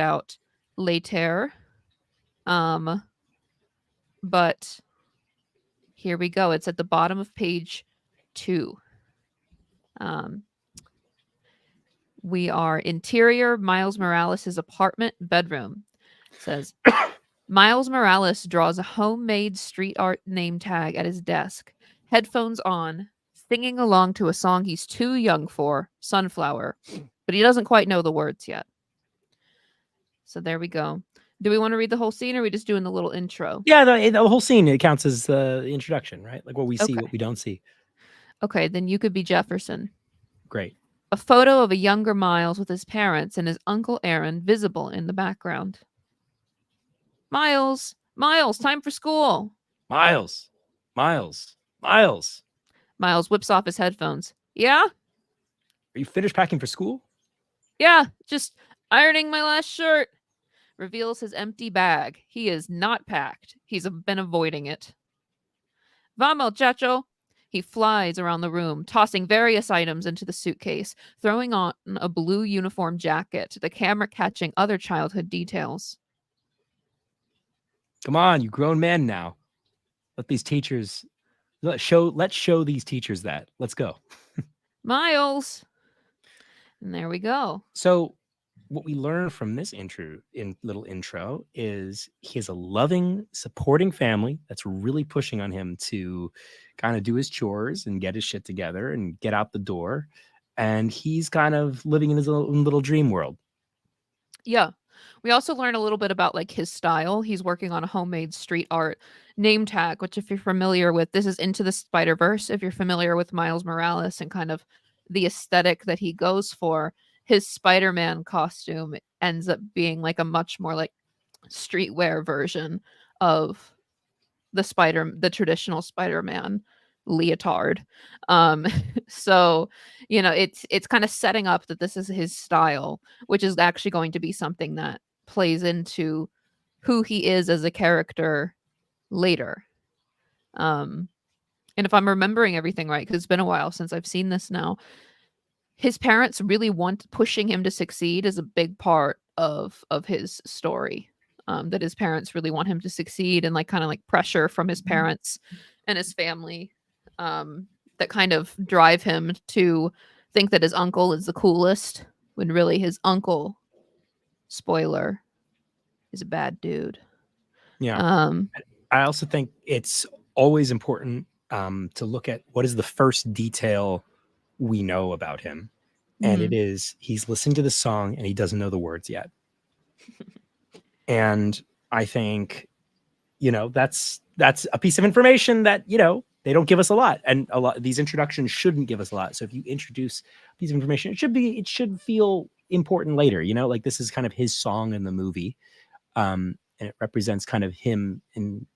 out later. But here we go. It's at the bottom of page 2. We are interior Miles Morales' apartment bedroom. It says Miles Morales draws a homemade street art name tag at his desk, headphones on, singing along to a song he's too young for, Sunflower, but he doesn't quite know the words yet. So there we go. Do we want to read the whole scene, or are we just doing the little intro? Yeah, the whole scene, it counts as the introduction, right? Like what we see, what we don't see. Okay, then you could be Jefferson. Great. A photo of a younger Miles with his parents and his Uncle Aaron visible in the background. Miles, time for school. Miles. Miles whips off his headphones. Yeah? Are you finished packing for school? Yeah, just ironing my last shirt. Reveals his empty bag. He is not packed. He's been avoiding it. Vamos, chacho. He flies around the room, tossing various items into the suitcase, throwing on a blue uniform jacket, the camera catching other childhood details. Come on, you grown men now. Let's show these teachers that. Let's go. Miles. And there we go. So what we learn from this little intro is he has a loving, supporting family that's really pushing on him to kind of do his chores and get his shit together and get out the door. And he's kind of living in his own little dream world. Yeah. We also learn a little bit about like his style. He's working on a homemade street art name tag, which if you're familiar with, this is Into the Spider-Verse. If you're familiar with Miles Morales and kind of the aesthetic that he goes for, his Spider-Man costume ends up being like a much more like streetwear version of the traditional Spider-Man leotard. So, you know, it's kind of setting up that this is his style, which is actually going to be something that plays into who he is as a character later. And if I'm remembering everything right, because it's been a while since I've seen this now, his parents really pushing him to succeed is a big part of his story. That his parents really want him to succeed, and like kind of like pressure from his parents and his family that kind of drive him to think that his uncle is the coolest, when really his uncle, spoiler, is a bad dude. Yeah. I also think it's always important to look at what is the first detail we know about him. And it is he's listening to the song and he doesn't know the words yet. And I think, you know, that's a piece of information that, you know, they don't give us a lot. And a lot of these introductions shouldn't give us a lot. So if you introduce a piece of information, it should feel important later, you know, like this is kind of his song in the movie. And it represents kind of him in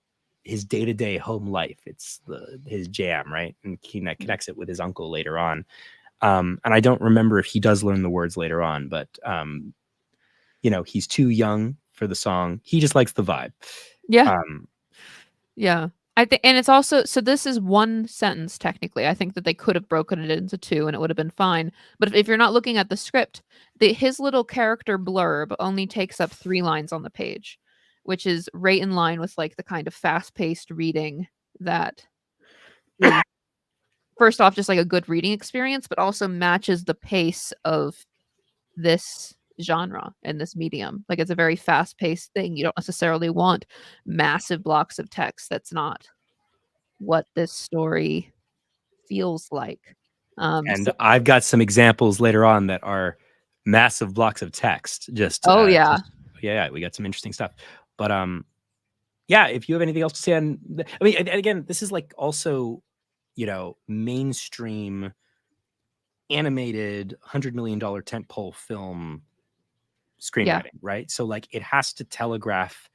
his day-to-day home life. It's his jam, right? And he connects it with his uncle later on. And I don't remember if he does learn the words later on, but you know, he's too young for the song. He just likes the vibe. Yeah. Yeah. I think, and it's also, so this is one sentence technically. I think that they could have broken it into 2 and it would have been fine. But if you're not looking at the script, his little character blurb only takes up 3 lines on the page, which is right in line with like the kind of fast-paced reading that is, first off, just like a good reading experience, but also matches the pace of this genre and this medium. Like it's a very fast-paced thing. You don't necessarily want massive blocks of text. That's not what this story feels like. And I've got some examples later on that are massive blocks of text. We got some interesting stuff. But yeah, if you have anything else to say on, I mean, again, this is like also, you know, mainstream animated $100 million tentpole film screenwriting, right? So like it has to telegraph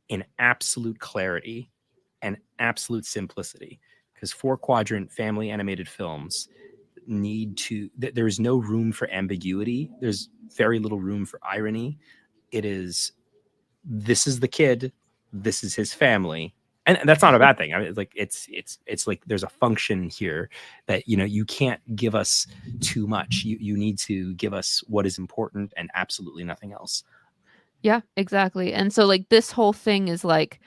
in absolute clarity and absolute simplicity, because 4-quadrant family animated films need to, there's no room for ambiguity. There's very little room for irony. This is the kid, this is his family. And that's not a bad thing. I mean, like it's like there's a function here that, you know, you can't give us too much. You need to give us what is important and absolutely nothing else. Yeah, exactly. And so like this whole thing is like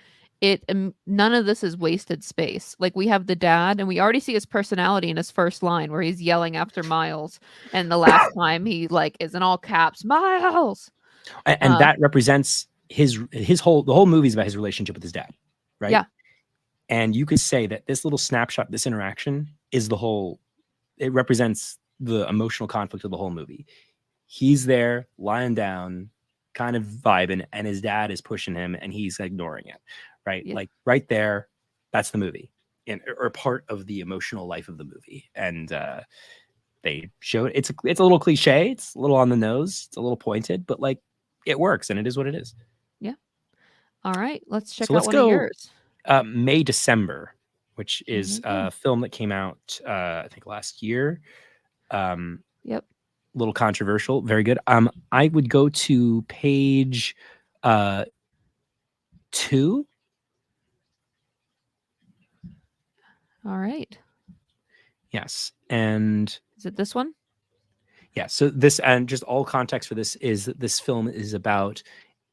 none of this is wasted space. Like we have the dad and we already see his personality in his first line where he's yelling after Miles, and the last time he like is in all caps, Miles. And that represents his whole the whole movie is about his relationship with his dad, right? Yeah. And you could say that this little snapshot, this interaction is the whole, it represents the emotional conflict of the whole movie. He's there lying down, kind of vibing, and his dad is pushing him and he's ignoring it, right? Yeah. Like right there, that's the movie, or part of the emotional life of the movie. And they show it. It's a little cliche. It's a little on the nose. It's a little pointed, but like it works and it is what it is. Yeah. All right. Let's check So out let's one of go yours. May December, which is Mhm. a film that came out I think last year. Yep. Little controversial, very good. I would go to page 2. All right. Yes, and Is it this one? yeah. So this, and just all context for this is that this film is about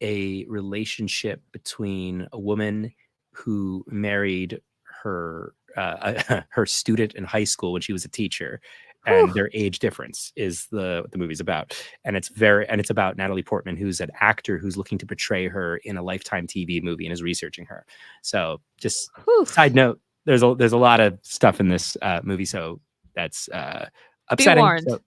a relationship between a woman who married her her student in high school when she was a teacher, Whew. and their age difference is what the movie's about. And it's about Natalie Portman, who's an actor who's looking to portray her in a Lifetime TV movie and is researching her. So just Whew. side note, there's a lot of stuff in this movie, so that's Be upsetting. warned. So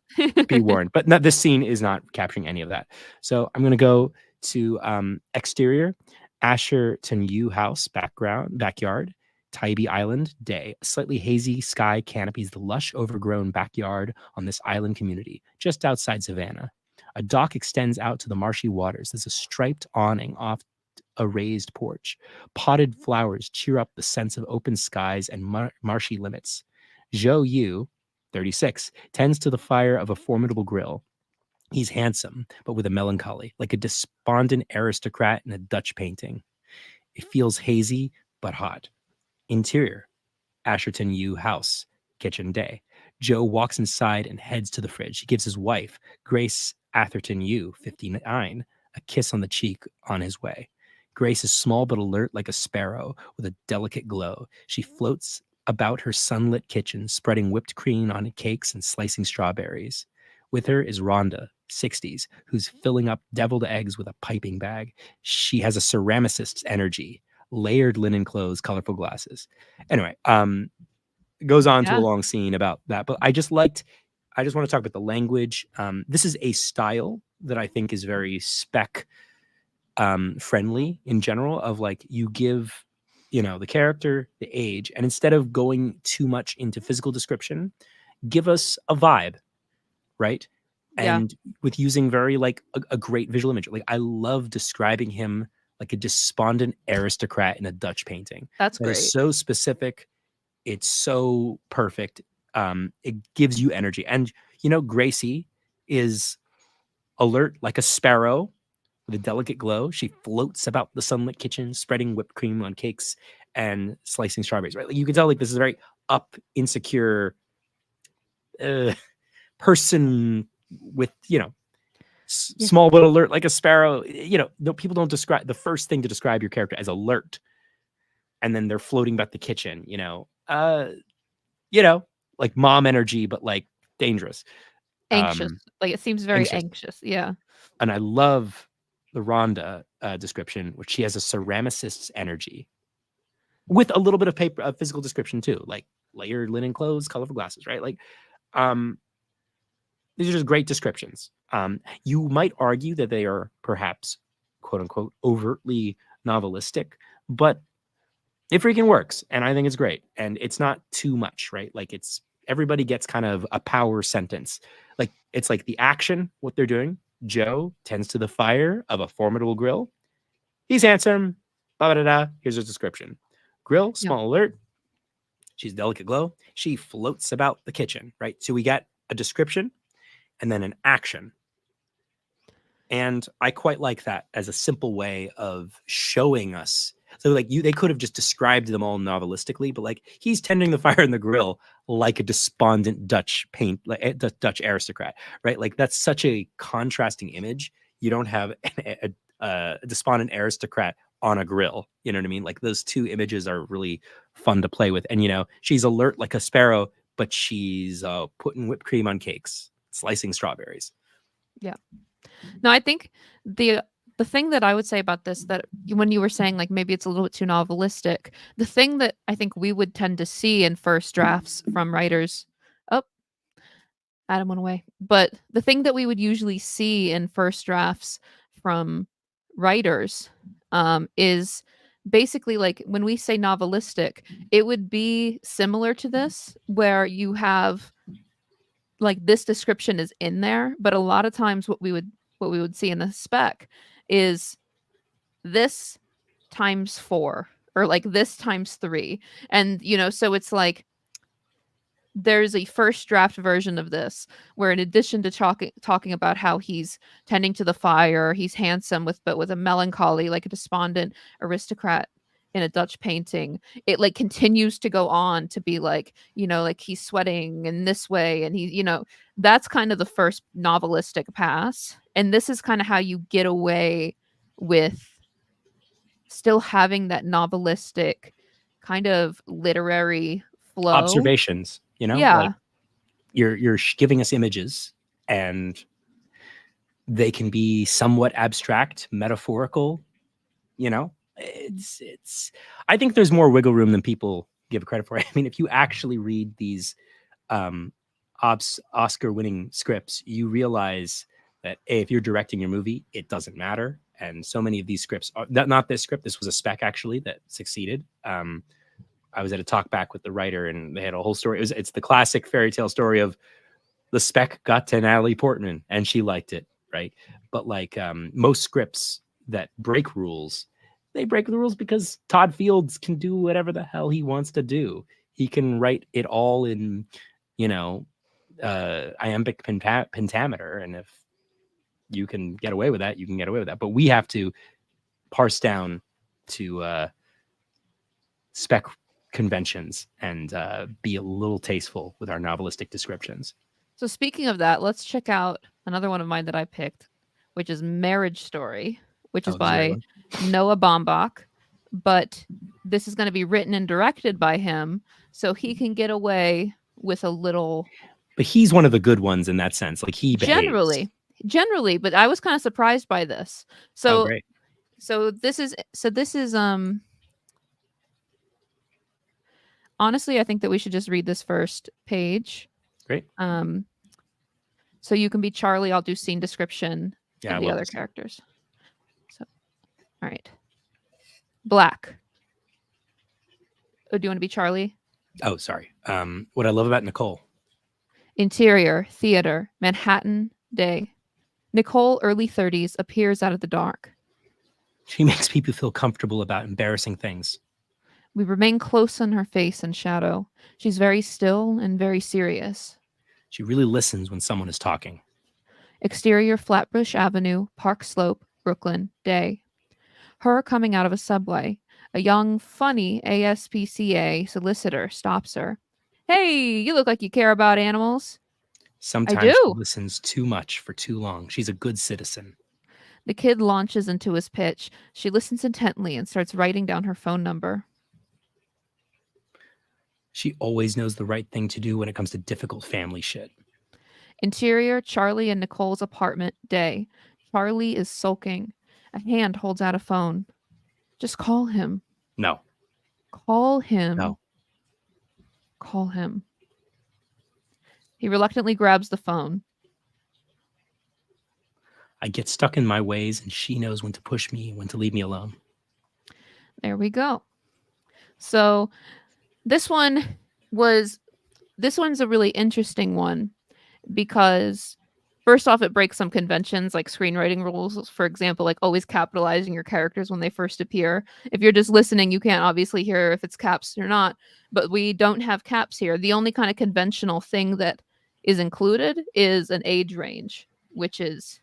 be warned. But this scene is not capturing any of that. So I'm going to go to exterior, Asherton U house, backyard, Tybee Island, day. A slightly hazy sky canopies the lush, overgrown backyard on this island community, just outside Savannah. A dock extends out to the marshy waters. There's a striped awning off a raised porch. Potted flowers cheer up the sense of open skies and marshy limits. Zhou Yu, 36, tends to the fire of a formidable grill. He's handsome, but with a melancholy, like a despondent aristocrat in a Dutch painting. It feels hazy, but hot. Interior, Asherton U house, kitchen day. Joe walks inside and heads to the fridge. He gives his wife, Grace Atherton U, 59, a kiss on the cheek on his way. Grace is small but alert like a sparrow with a delicate glow. She floats about her sunlit kitchen, spreading whipped cream on cakes and slicing strawberries. With her is Rhonda, 60s, who's filling up deviled eggs with a piping bag. She has a ceramicist's energy, layered linen clothes, colorful glasses. Anyway, goes on to a Yeah. long scene about that. But I just want to talk about the language. This is a style that I think is very spec friendly in general, of like you give, the character the age, and instead of going too much into physical description, give us a vibe, right? Yeah. And with using very like a great visual image. Like I love describing him like a despondent aristocrat in a Dutch painting. That's That is great. so specific. It's so perfect. It gives you energy. And Gracie is alert like a sparrow with a delicate glow. She floats about the sunlit kitchen, spreading whipped cream on cakes and slicing strawberries, right? Like you can tell like this is a very up, insecure person with, small but alert like a sparrow. No, people don't describe, the first thing to describe your character as alert, and then they're floating about the kitchen, like mom energy, but like dangerous. Anxious. Like it seems very anxious. Yeah. And I love the Rhonda description, which she has a ceramicist's energy with a little bit of paper, physical description too, like layered linen clothes, colorful glasses, right? Like, these are just great descriptions. You might argue that they are perhaps, quote unquote, overtly novelistic, but it freaking works. And I think it's great. And it's not too much, right? Like everybody gets kind of a power sentence. Like it's like the action, what they're doing. Joe tends to the fire of a formidable grill. He's handsome. Blah, blah, blah, blah. Here's his description. Grill, small alert. She's delicate glow. She floats about the kitchen, right? So we got a description and then an action. And I quite like that as a simple way of showing us. So like they could have just described them all novelistically, but like he's tending the fire in the grill like a despondent Dutch Dutch aristocrat, right? Like that's such a contrasting image. You don't have despondent aristocrat on a grill. You know what I mean? Like those two images are really fun to play with. And, she's alert like a sparrow, but she's putting whipped cream on cakes, slicing strawberries. Yeah. No, I think the thing that I would say about this, that when you were saying like maybe it's a little bit too novelistic, the thing that I think we would tend to see in first drafts from writers, oh, Adam went away. But the thing that we would usually see in first drafts from writers is basically like when we say novelistic, it would be similar to this, where you have like this description is in there, but a lot of times what we would see in the spec is this times 4 or like this times 3. And so it's like there's a first draft version of this where, in addition to talking about how he's tending to the fire, he's handsome but with a melancholy, like a despondent aristocrat in a Dutch painting, it like continues to go on to be like, like he's sweating in this way, and he, that's kind of the first novelistic pass. And this is kind of how you get away with still having that novelistic kind of literary flow. Observations, Yeah. like you're giving us images, and they can be somewhat abstract, metaphorical. It's I think there's more wiggle room than people give credit for. I mean, if you actually read these Oscar-winning scripts, you realize that if you're directing your movie, it doesn't matter. And so many of these scripts are not this script. This was a spec actually that succeeded. I was at a talk back with the writer, and they had a whole story. It's the classic fairy tale story of the spec got to Natalie Portman and she liked it, right? But like most scripts that break rules, they break the rules because Todd Fields can do whatever the hell he wants to do. He can write it all in, iambic pentameter, and if you can get away with that, you can get away with that. But we have to parse down to spec conventions and be a little tasteful with our novelistic descriptions. So speaking of that, let's check out another one of mine that I picked, which is Marriage Story, which is by Noah Baumbach. But this is going to be written and directed by him, so he can get away with a little. But he's one of the good ones in that sense. Like he behaves. Generally, but I was kind of surprised by this. So, great. So this is honestly, I think that we should just read this first page. Great. So you can be Charlie. I'll do scene description of the other characters. So, all right. Black. Oh, do you want to be Charlie? Oh, sorry. What I love about Nicole. Interior, theater, Manhattan, day. Nicole, early 30s, appears out of the dark. She makes people feel comfortable about embarrassing things. We remain close on her face and shadow. She's very still and very serious. She really listens when someone is talking. Exterior, Flatbush Avenue, Park Slope, Brooklyn, day. Her coming out of a subway. A young, funny ASPCA solicitor stops her. Hey, you look like you care about animals. Sometimes she listens too much for too long. She's a good citizen. The kid launches into his pitch. She listens intently and starts writing down her phone number. She always knows the right thing to do when it comes to difficult family shit. Interior, Charlie and Nicole's apartment, day. Charlie is sulking. A hand holds out a phone. Just call him. No. Call him. No. Call him. He reluctantly grabs the phone. I get stuck in my ways, and she knows when to push me, when to leave me alone. There we go. So this one's a really interesting one because first off, it breaks some conventions like screenwriting rules. For example, like always capitalizing your characters when they first appear. If you're just listening, you can't obviously hear if it's caps or not, but we don't have caps here. The only kind of conventional thing that is included is an age range, which is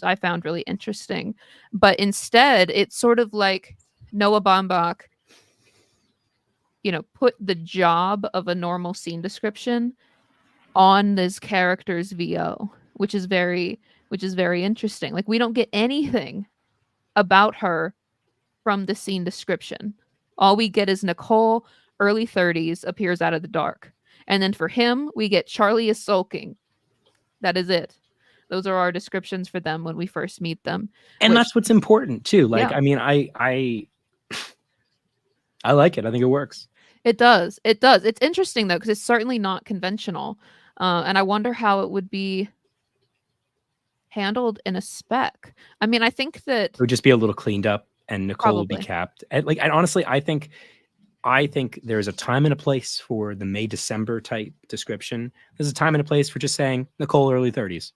I found really interesting. But instead, it's sort of like Noah Baumbach, put the job of a normal scene description on this character's VO, which is very interesting. Like we don't get anything about her from the scene description. All we get is Nicole, early 30s, appears out of the dark. And then for him, we get Charlie is sulking. That is it. Those are our descriptions for them when we first meet them. And Which, that's what's important too. Like, yeah, I mean, I like it. I think it works. it does. It does. It's interesting though, because it's certainly not conventional. And I wonder how it would be handled in a spec. I mean, I think that It would just be a little cleaned up, and Nicole would be probably. capped. And honestly, I think there's a time and a place for the May December type description. There's a time and a place for just saying Nicole early 30s.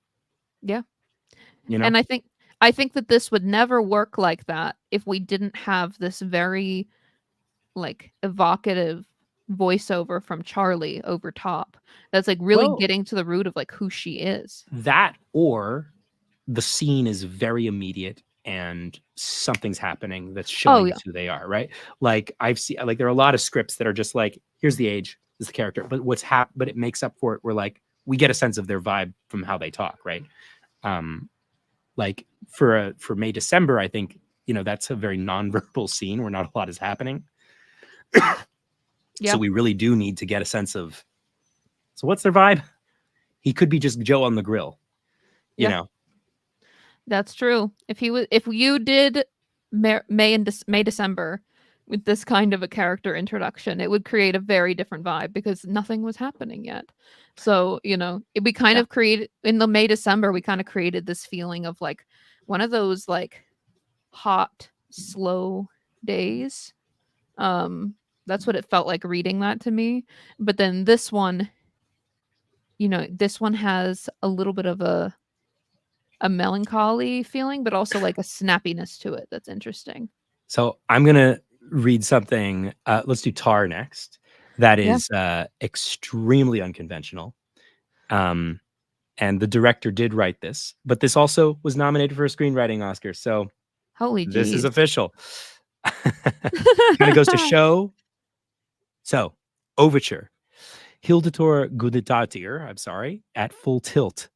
Yeah. You know, And I think that this would never work like that if we didn't have this very like evocative voiceover from Charlie over top. That's like really well, getting to the root of like who she is. that or the scene is very immediate and something's happening that's Oh showing yeah. us who they are, right? Like I've seen, like there are a lot of scripts that are just like, here's the age, this is the character, but but it makes up for it. We're like, we get a sense of their vibe from how they talk, right? Like for May December, I think that's a very nonverbal scene where not a lot is happening. Yeah. So we really do need to get a sense of. So what's their vibe? He could be just Joe on the grill, you Yeah. know. That's true. If you did May December with this kind of a character introduction, it would create a very different vibe because nothing was happening yet. So, we kind Yeah. of created in the May December, we kind of created this feeling of like one of those like hot, slow days. That's what it felt like reading that to me. But then this one has a little bit of a melancholy feeling, but also like a snappiness to it that's interesting. So I'm gonna read something. Let's do Tar next. That Yeah. is extremely unconventional. And the director did write this, but this also was nominated for a screenwriting Oscar. So Holy this is jeez. official. Kind of goes to show. So, Overture. Hildetor Guditatir, I'm sorry, at full tilt.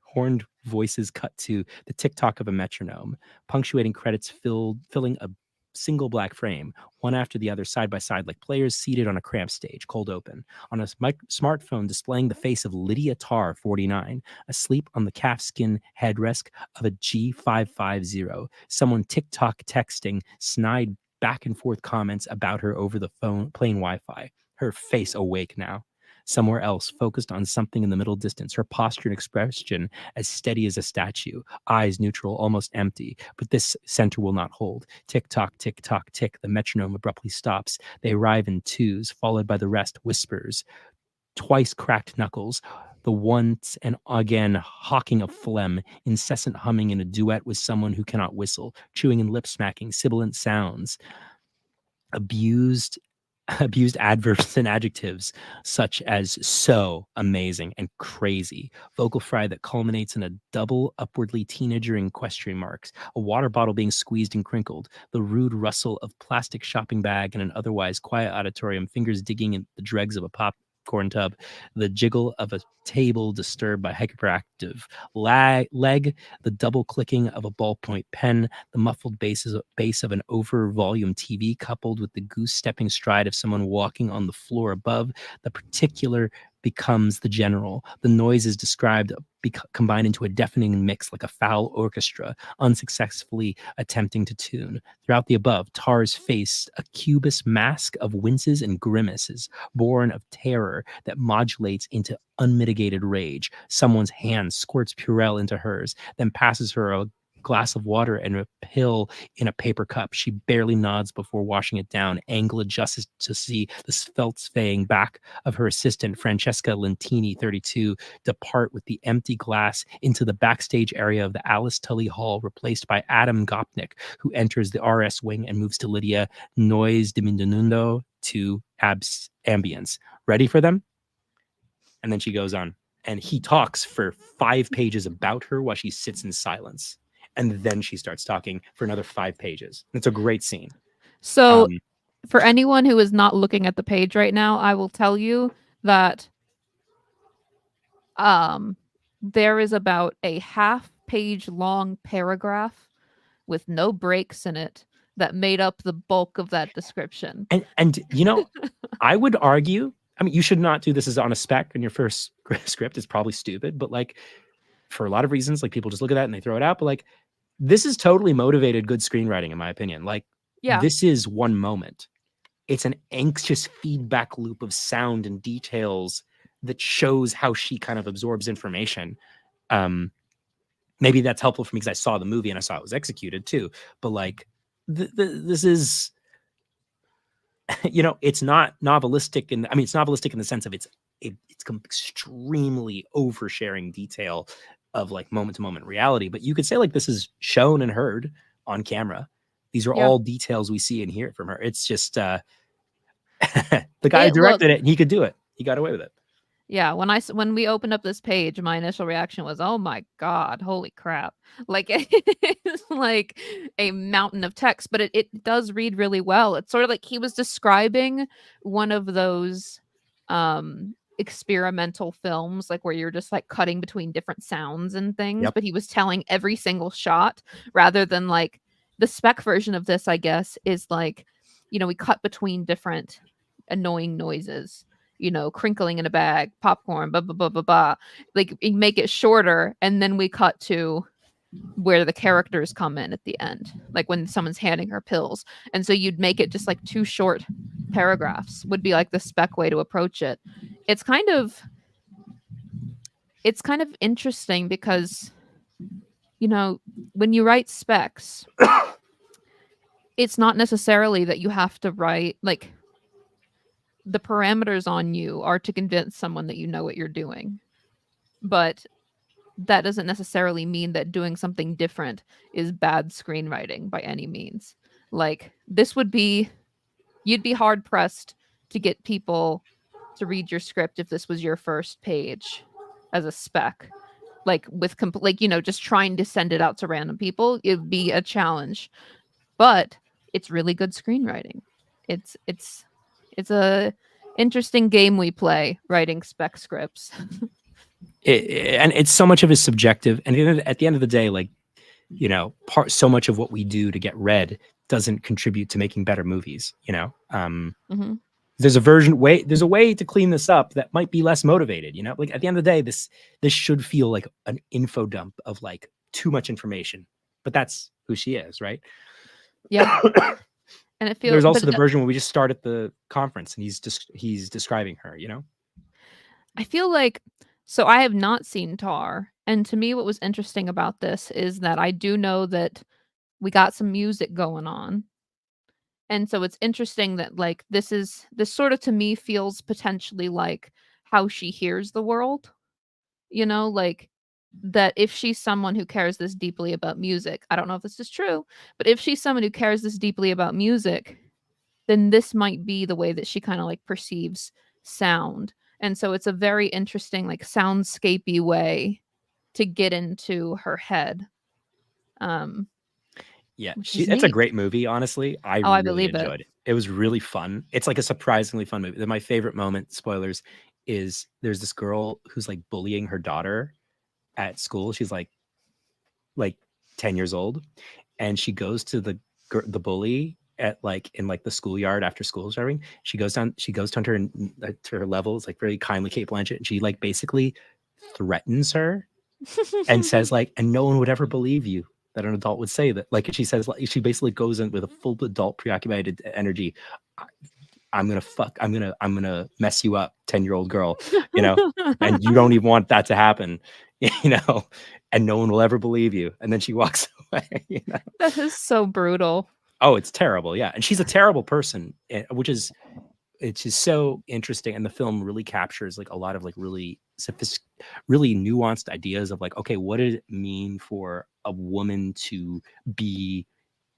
Horned voices cut to the tick-tock of a metronome, punctuating credits filling a single black frame, one after the other, side by side, like players seated on a cramped stage, cold open. On a smartphone displaying the face of Lydia Tarr, 49, asleep on the calfskin headrest of a G550. Someone TikTok texting snide back and forth comments about her over the phone, plain Wi-Fi. Her face awake now. Somewhere else, focused on something in the middle distance, her posture and expression as steady as a statue, eyes neutral, almost empty. But this center will not hold. Tick tock, tick tock, tick. The metronome abruptly stops. They arrive in twos, followed by the rest, whispers. Twice cracked knuckles, the once and again hawking of phlegm, incessant humming in a duet with someone who cannot whistle, chewing and lip smacking, sibilant sounds, abused adverbs and adjectives such as so, amazing, and crazy. Vocal fry that culminates in a double upwardly teenagering question marks, a water bottle being squeezed and crinkled, the rude rustle of plastic shopping bag in an otherwise quiet auditorium, fingers digging in the dregs of a popcorn tub, the jiggle of a table disturbed by hyperactive leg, the double clicking of a ballpoint pen, the muffled bass of an over-volume TV coupled with the goose-stepping stride of someone walking on the floor above. The particular becomes the general. The noise is described combined into a deafening mix like a foul orchestra, unsuccessfully attempting to tune. Throughout the above, Tar's face, a cubist mask of winces and grimaces, born of terror that modulates into unmitigated rage. Someone's hand squirts Purell into hers, then passes her a glass of water and a pill in a paper cup. She barely nods before washing it down. Angle adjusts to see the svelte back of her assistant, Francesca Lentini, 32, depart with the empty glass into the backstage area of the Alice Tully Hall, replaced by Adam Gopnik, who enters the RS wing and moves to Lydia, noise diminuendo to ambience. Ready for them? And then she goes on. And he talks for 5 pages about her while she sits in silence. And then she starts talking for another 5 pages. It's a great scene. So, for anyone who is not looking at the page right now, I will tell you that there is about a half page long paragraph with no breaks in it that made up the bulk of that description. And you know, I would argue, I mean, you should not do this as on a spec in your first script. It's probably stupid, but like for a lot of reasons, like people just look at that and they throw it out. But like this is totally motivated good screenwriting, in my opinion. Like Yeah. this is one moment. It's an anxious feedback loop of sound and details that shows how she kind of absorbs information. Maybe that's helpful for me because I saw the movie and I saw it was executed too. But like, this is, you know, it's not novelistic, and I mean, it's novelistic in the sense of it's extremely oversharing detail of like moment to moment reality. But you could say like this is shown and heard on camera. These are Yeah. all details we see and hear from her. It's just the guy who It looked directed it, and he could do it. He got away with it. Yeah, when we opened up this page, my initial reaction was, "Oh my god, holy crap." Like it's like a mountain of text, but it does read really well. It's sort of like he was describing one of those experimental films like where you're just like cutting between different sounds and things, Yep. but he was telling every single shot rather than like the spec version of this, I guess, is like, we cut between different annoying noises, crinkling in a bag, popcorn, blah, blah, blah, blah, blah. Like, we make it shorter, and then we cut to where the characters come in at the end, like when someone's handing her pills. And so you'd make it just like 2 short paragraphs would be like the spec way to approach it. It's kind of interesting because, when you write specs, it's not necessarily that you have to write like the parameters on you are to convince someone that you know what you're doing. But that doesn't necessarily mean that doing something different is bad screenwriting by any means. Like, you'd be hard pressed to get people to read your script if this was your first page as a spec. Like, just trying to send it out to random people, it'd be a challenge. But it's really good screenwriting. It's a interesting game we play, writing spec scripts. And it's so much of it is subjective. And at the end of the day, like, so much of what we do to get read doesn't contribute to making better movies. Mm-hmm. There's a way to clean this up that might be less motivated. Like at the end of the day, this should feel like an info dump of like too much information. But that's who she is, right? Yeah. And it feels there's also the version where we just start at the conference and he's describing her, I feel like, so I have not seen Tar, and to me what was interesting about this is that I do know that we got some music going on. And so it's interesting that like this sort of to me feels potentially like how she hears the world. Like that if she's someone who cares this deeply about music, I don't know if this is true, but if she's someone who cares this deeply about music, then this might be the way that she kind of like perceives sound. And so it's a very interesting, like soundscapey way to get into her head. Yeah, Which is it's a neat. great movie, honestly. I Oh, I really believe it. enjoyed it. It was really fun. It's like a surprisingly fun movie. My favorite moment, spoilers, is there's this girl who's like bullying her daughter at school. She's like 10 years old, and she goes to the bully at like in like the schoolyard after school starting. She goes down to her level. It's like very kindly Kate Blanchett, and she like basically threatens her and says like, and no one would ever believe you that an adult would say that. Like she says, like she basically goes in with a full adult preoccupied energy. I'm gonna mess you up, 10-year-old girl, and you don't even want that to happen, and no one will ever believe you. And then she walks away. That is so brutal. Oh, it's terrible. Yeah. And she's a terrible person, which is, it's just so interesting. And the film really captures like a lot of like really really nuanced ideas of like, okay, what did it mean for a woman to be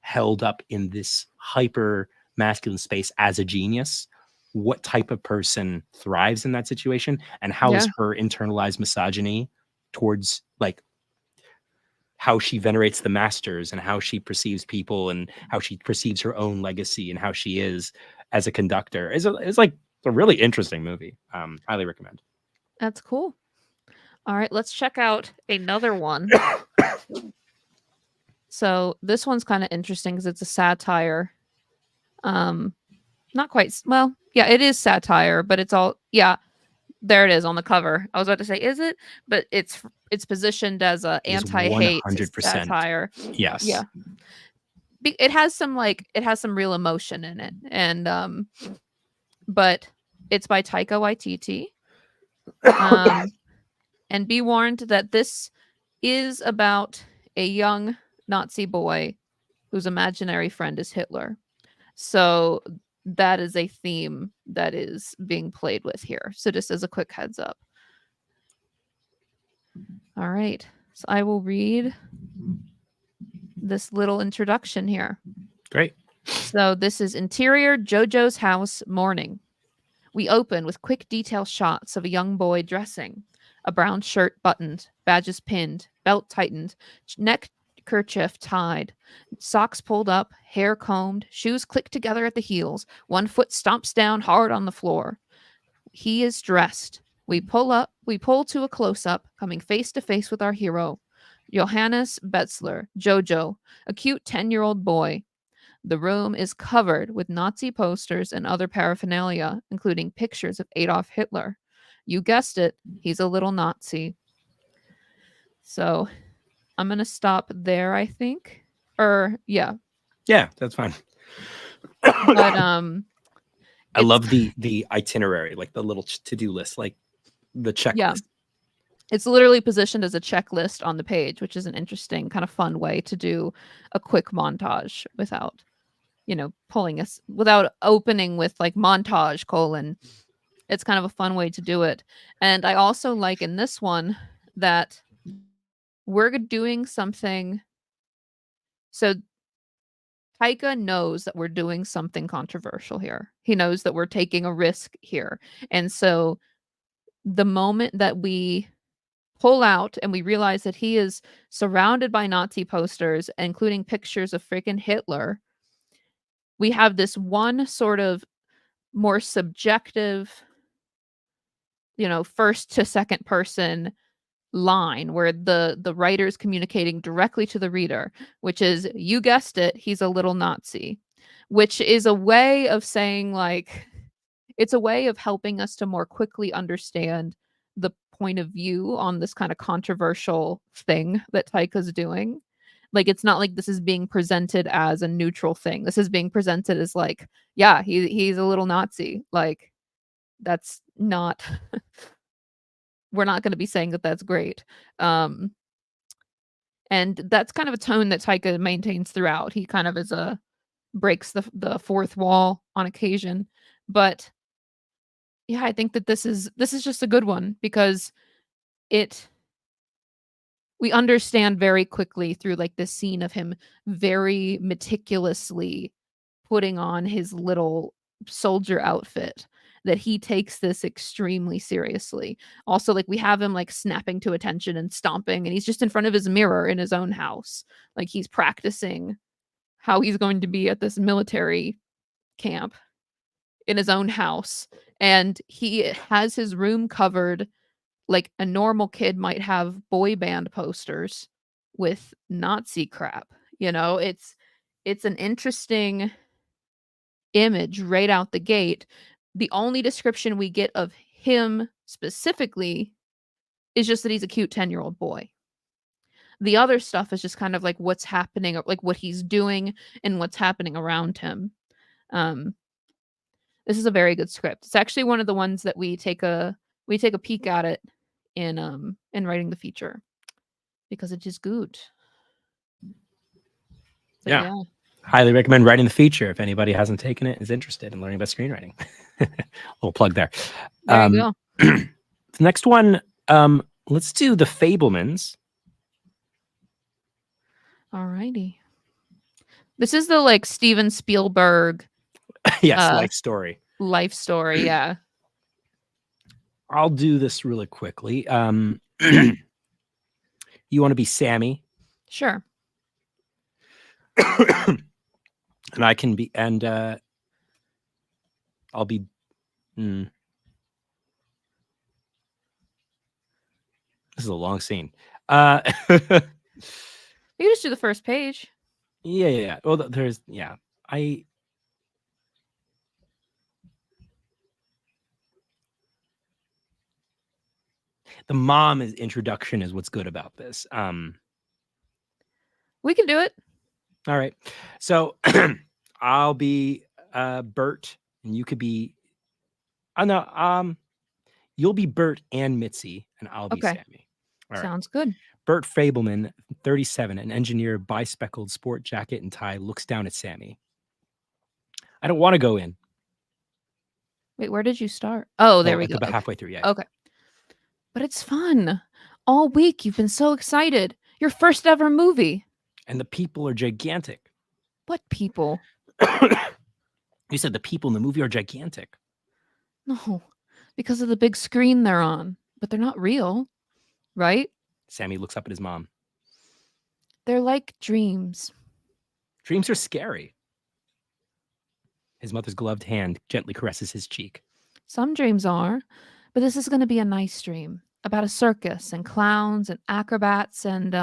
held up in this hyper masculine space as a genius? What type of person thrives in that situation? And how is her internalized misogyny towards like how she venerates the masters and how she perceives people and how she perceives her own legacy and how she is as a conductor. It's like a really interesting movie. Highly recommend. That's cool. All right, let's check out another one. So this one's kind of interesting because it's a satire. Not quite. Well, yeah, it is satire, but it's all yeah. There it is on the cover. I was about to say, is it? But it's positioned as a It is anti-hate 100%. satire. Yes. Yeah, it has some real emotion in it, and but it's by Taika Waititi. And be warned that this is about a young Nazi boy whose imaginary friend is Hitler. So that is a theme that is being played with here. So just as a quick heads up. All right. So I will read this little introduction here. Great. So this is interior JoJo's house morning. We open with quick detail shots of a young boy dressing. A brown shirt buttoned, badges pinned, belt tightened, neck kerchief tied, socks pulled up, hair combed, shoes clicked together at the heels. One foot stomps down hard on the floor. He is dressed. We pull to a close up, coming face to face with our hero, Johannes Betzler, Jojo, a cute 10-year-old boy. The room is covered with Nazi posters and other paraphernalia, including pictures of Adolf Hitler. You guessed it, he's a little Nazi. So I'm going to stop there, I think. Yeah, that's fine. but I love the itinerary, like the little to-do list, like the checklist. Yeah. It's literally positioned as a checklist on the page, which is an interesting kind of fun way to do a quick montage without, pulling us without opening with like montage : It's kind of a fun way to do it. And I also like in this one that we're doing something. So Taika knows that we're doing something controversial here. He knows that we're taking a risk here. And so the moment that we pull out and we realize that he is surrounded by Nazi posters, including pictures of freaking Hitler, we have this one sort of more subjective, first to second person line where the writer is communicating directly to the reader, which is, you guessed it, he's a little Nazi, which is a way of saying, like, it's a way of helping us to more quickly understand the point of view on this kind of controversial thing that Taika's doing. Like, it's not like this is being presented as a neutral thing. This is being presented as like, yeah, he's a little Nazi. Like, that's not we're not going to be saying that that's great. And that's kind of a tone that Taika maintains throughout. He kind of breaks the fourth wall on occasion, but yeah, I think that this is just a good one because we understand very quickly through like this scene of him very meticulously putting on his little soldier outfit that he takes this extremely seriously. Also, like, we have him like snapping to attention and stomping, and he's just in front of his mirror in his own house. Like, he's practicing how he's going to be at this military camp in his own house. And he has his room covered like a normal kid might have boy band posters with Nazi crap. It's an interesting image right out the gate. The only description we get of him specifically is just that he's a cute 10-year-old boy. The other stuff is just kind of like what's happening, like what he's doing and what's happening around him. This is a very good script. It's actually one of the ones that we take a peek at it in writing the feature because it is good. So, yeah. Highly recommend writing the feature if anybody hasn't taken it, is interested in learning about screenwriting. Little plug there. There you go. The next one, let's do The Fabelmans. Alrighty. This is the like Steven Spielberg yes, life story. Life story, yeah. I'll do this really quickly. You want to be Sammy? Sure. And I can be, and I'll be. This is a long scene. You just do the first page. Yeah. Well, there's I the mom is introduction is what's good about this. We can do it. All right. So I'll be Bert, and you could be. Oh no. You'll be Bert and Mitzi, and I'll be Okay. Sammy. All right. Sounds good. Bert Fableman, 37, an engineer, bispeckled sport jacket and tie, looks down at Sammy. I don't want to go in. Wait, where did you start? Oh, there we At go. about Okay. halfway through. Yeah. Okay. But it's fun. All week you've been so excited. Your first ever movie. And the people are gigantic. What people? You said the people in the movie are gigantic. No, because of the big screen they're on. But they're not real, right? Sammy looks up at his mom. They're like dreams. Dreams are scary. His mother's gloved hand gently caresses his cheek. Some dreams are, but this is going to be a nice dream about a circus and clowns and acrobats and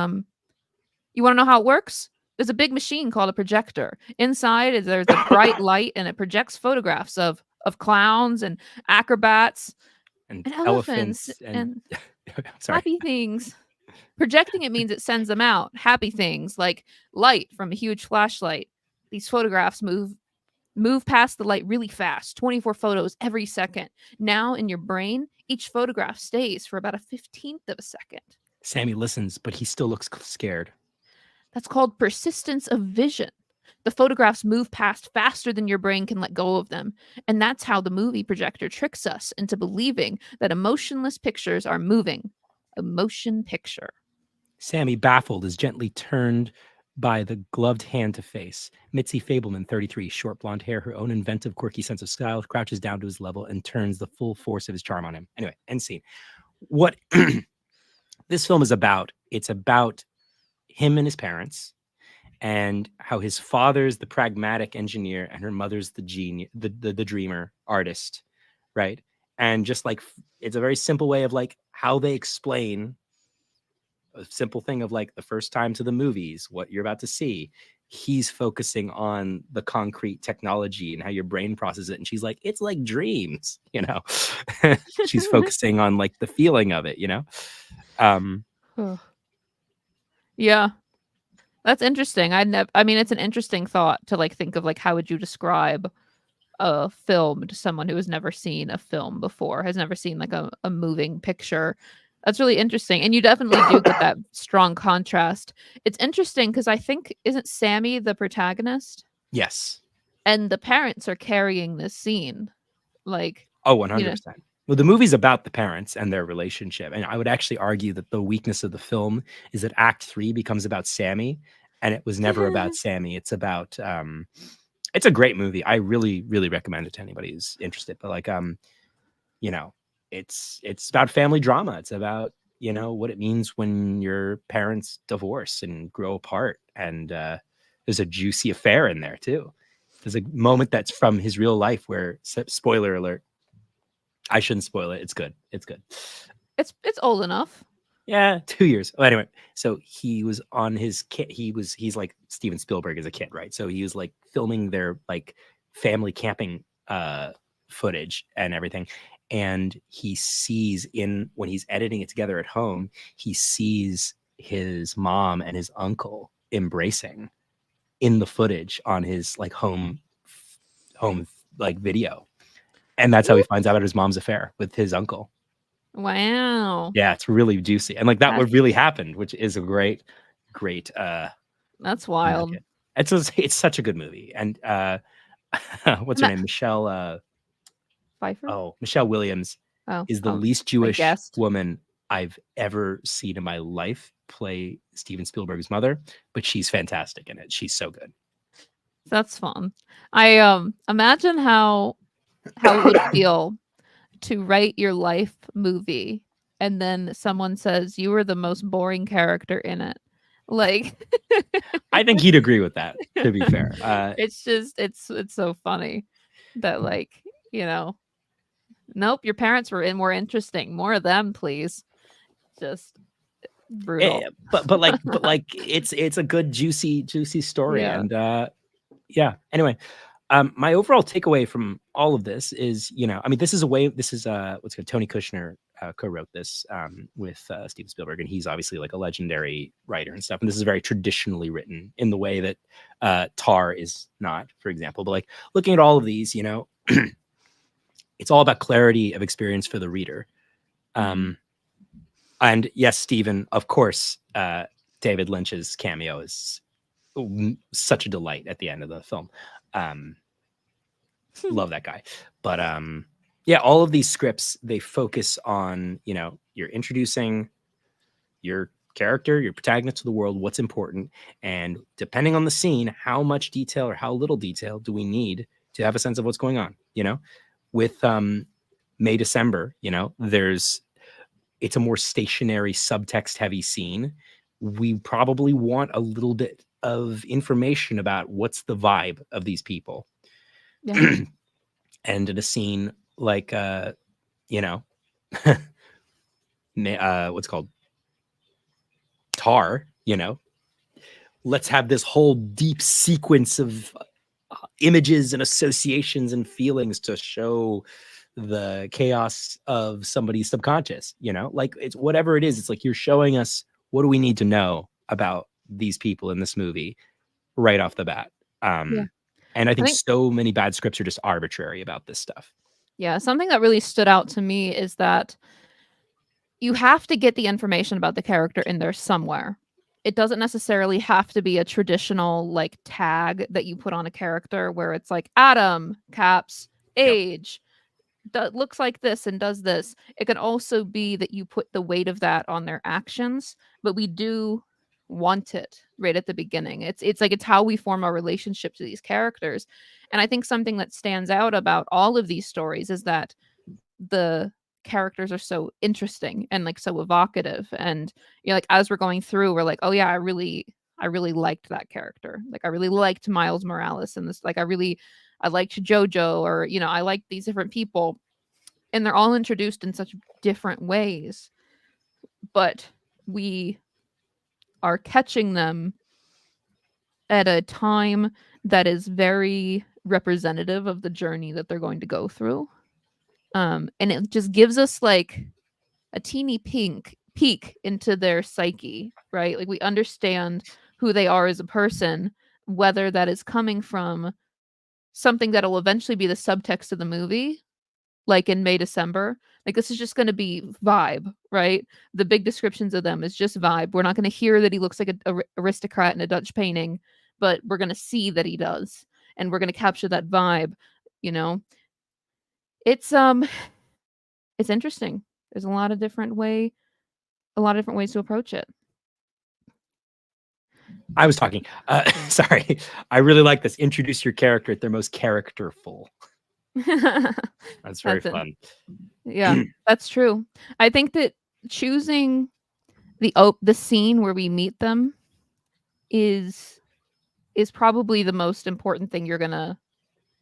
you want to know how it works? There's a big machine called a projector. Inside there's a bright light and it projects photographs of clowns and acrobats And and elephants and sorry. happy things. Projecting it means it sends them out. Happy things like light from a huge flashlight. These photographs move past the light really fast, 24 photos every second. Now in your brain, each photograph stays for about a 15th of a second. Sammy listens, but he still looks scared. That's called persistence of vision. The photographs move past faster than your brain can let go of them. And that's how the movie projector tricks us into believing that emotionless pictures are moving. A motion picture. Sammy, baffled, is gently turned by the gloved hand to face. Mitzi Fableman, 33, short blonde hair, her own inventive, quirky sense of style, crouches down to his level and turns the full force of his charm on him. Anyway, end scene. What this film is about, it's about him and his parents and how his father's the pragmatic engineer and her mother's the genius, the dreamer artist, right? And just like, it's a very simple way of like how they explain a simple thing of like the first time to the movies, what you're about to see. He's focusing on the concrete technology and how your brain processes it. And she's like, it's like dreams, you know. She's focusing on like the feeling of it, you know. Yeah. That's interesting. I mean, it's an interesting thought to like think of like how would you describe a film to someone who has never seen a film before, has never seen like a moving picture. That's really interesting. And you definitely do get that strong contrast. It's interesting because I think, isn't Sammy the protagonist? Yes. And the parents are carrying this scene. Like, oh, 100%. Well, the movie's about the parents and their relationship. And I would actually argue that the weakness of the film is that Act 3 becomes about Sammy, and it was never about Sammy. It's about it's a great movie. I really, really recommend it to anybody who's interested. But like you know, it's about family drama. It's about, you know, what it means when your parents divorce and grow apart. And there's a juicy affair in there too. There's a moment that's from his real life where, spoiler alert, I shouldn't spoil it. It's good. It's good. It's old enough. Yeah, 2 years. Well, anyway, so he was on his kid. He's like Steven Spielberg as a kid, right? So he was like filming their like family camping footage and everything. And he sees when he's editing it together at home, he sees his mom and his uncle embracing in the footage on his like home like video. And that's how he finds out about his mom's affair with his uncle. Wow. Yeah, it's really juicy. And like that would really happened, which is a great that's wild. It's such a good movie. And what's her name? Michelle Pfeiffer? Oh, Michelle Williams is the least Jewish woman I've ever seen in my life play Steven Spielberg's mother, but she's fantastic in it. She's so good. That's fun. I imagine how it would feel to write your life movie and then someone says you were the most boring character in it. Like I think he'd agree with that, to be fair. It's just it's so funny that like, you know, nope, your parents were more interesting. More of them, please. Just Brutal. But it's a good juicy story. Yeah. And yeah, anyway, my overall takeaway from all of this is, I mean, this is what's good, Tony Kushner co-wrote this with Steven Spielberg, and he's obviously like a legendary writer and stuff, and this is very traditionally written in the way that Tar is not, for example. But like looking at all of these, it's all about clarity of experience for the reader. And yes, Stephen, of course, David Lynch's cameo is such a delight at the end of the film. Love that guy. But yeah, all of these scripts, they focus on, you're introducing your character, your protagonist to the world, what's important, and depending on the scene, how much detail or how little detail do we need to have a sense of what's going on. With May December, it's a more stationary, subtext heavy scene. We probably want a little bit of information about what's the vibe of these people. Yeah. And in a scene like what's called Tar, let's have this whole deep sequence of images and associations and feelings to show the chaos of somebody's subconscious. Like, it's whatever it is, it's like you're showing us what do we need to know about these people in this movie right off the bat. And I think so many bad scripts are just arbitrary about this stuff. Yeah, something that really stood out to me is that you have to get the information about the character in there somewhere. It doesn't necessarily have to be a traditional like tag that you put on a character where it's like Adam, caps, age, looks like this and does this. It can also be that you put the weight of that on their actions, but we do want it right at the beginning. It's how we form our relationship to these characters. And I think something that stands out about all of these stories is that the characters are so interesting and like so evocative, and like as we're going through, we're like, oh yeah, I really liked that character. Like I really liked Miles Morales and this, like I liked Jojo, or I liked these different people, and they're all introduced in such different ways, but we are catching them at a time that is very representative of the journey that they're going to go through. And it just gives us like a teeny peek into their psyche, right? Like we understand who they are as a person, whether that is coming from something that'll eventually be the subtext of the movie, like in May December. Like this is just going to be vibe, right? The big descriptions of them is just vibe. We're not going to hear that he looks like an aristocrat in a Dutch painting, but we're going to see that he does, and we're going to capture that vibe. It's interesting. There's a lot of different ways to approach it. I was talking. Sorry. I really like this. Introduce your character at their most characterful. That's very fun. Yeah, that's true. I think that choosing the scene where we meet them is probably the most important thing you're gonna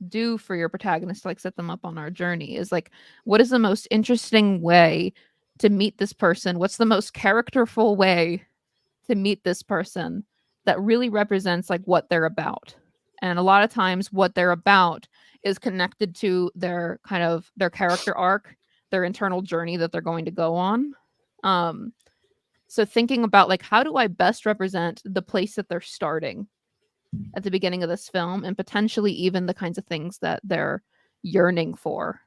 do for your protagonist to like set them up on our journey. Is like, what is the most interesting way to meet this person? What's the most characterful way to meet this person that really represents like what they're about? And a lot of times what they're about is connected to their character arc, their internal journey that they're going to go on. So thinking about like, how do I best represent the place that they're starting at the beginning of this film, and potentially even the kinds of things that they're yearning for.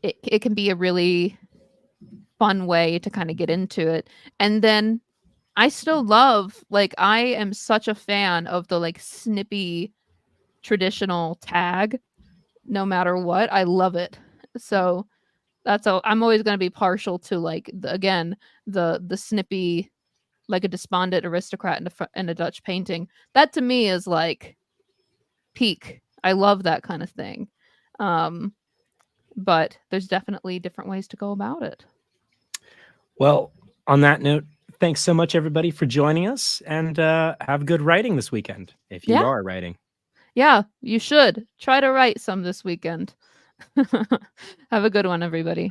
It can be a really fun way to kind of get into it. And then I still love, like, I am such a fan of the like snippy traditional tag, no matter what. I love it. So I'm always going to be partial to like the snippy, like a despondent aristocrat in a Dutch painting. That to me is like peak. I love that kind of thing. But there's definitely different ways to go about it. Well, on that note, thanks so much, everybody, for joining us, and have good writing this weekend if you are writing. Yeah, you should try to write some this weekend. Have a good one, everybody.